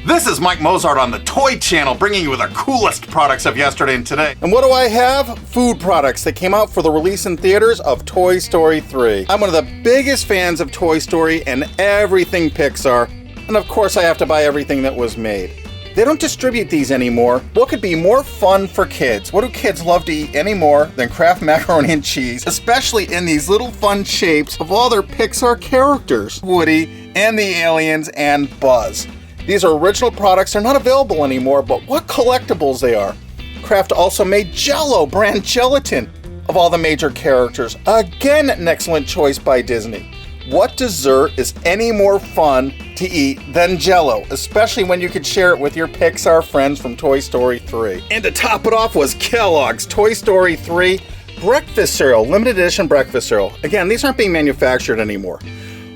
This is Mike Mozart on the Toy Channel, bringing you the coolest products of yesterday and today. And what do I have? Food products that came out for the release in theaters of Toy Story 3. I'm one of the biggest fans of Toy Story and everything Pixar, and of course I have to buy everything that was made. They don't distribute these anymore. What could be more fun for kids? What do kids love to eat any more than Kraft macaroni and cheese, especially in these little fun shapes of all their Pixar characters, Woody and the aliens and Buzz. These are original products. They're not available anymore, but what collectibles they are. Kraft also made Jell-o brand gelatin of all the major characters. Again, an excellent choice by Disney. What dessert is any more fun to eat than Jell-o, especially when you could share it with your Pixar friends from Toy Story 3? And to top it off was Kellogg's Toy Story 3 breakfast cereal, limited edition breakfast cereal. Again, these aren't being manufactured anymore.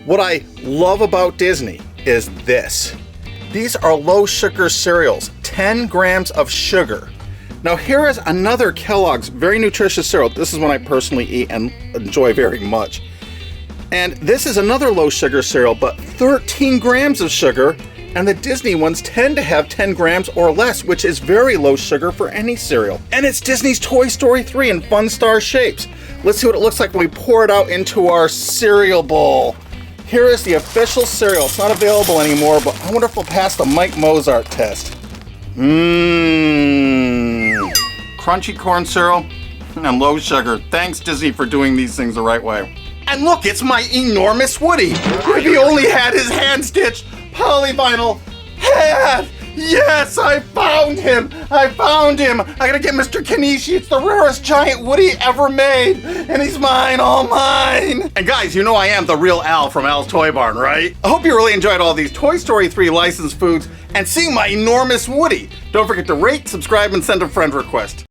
What I love about Disney is this. These are low sugar cereals, 10 grams of sugar. Now here is another Kellogg's very nutritious cereal. This is one I personally eat and enjoy very much. And this is another low sugar cereal, but 13 grams of sugar, and the Disney ones tend to have 10 grams or less, which is very low sugar for any cereal. And it's Disney's Toy Story 3 in fun star shapes. Let's see what it looks like when we pour it out into our cereal bowl. Here is the official cereal. It's not available anymore, but I wonder if it'll pass the Mike Mozart test. Crunchy corn cereal and low sugar. Thanks, Disney, for doing these things the right way. And look, it's my enormous Woody. If he only had his hand-stitched polyvinyl hat. Yes, I found him. I found him. I gotta get Mr. Kanishi. It's the rarest giant Woody ever made. And he's mine, all mine. And guys, you know I am the real Al from Al's Toy Barn, right? I hope you really enjoyed all these Toy Story 3 licensed foods and seeing my enormous Woody. Don't forget to rate, subscribe, and send a friend request.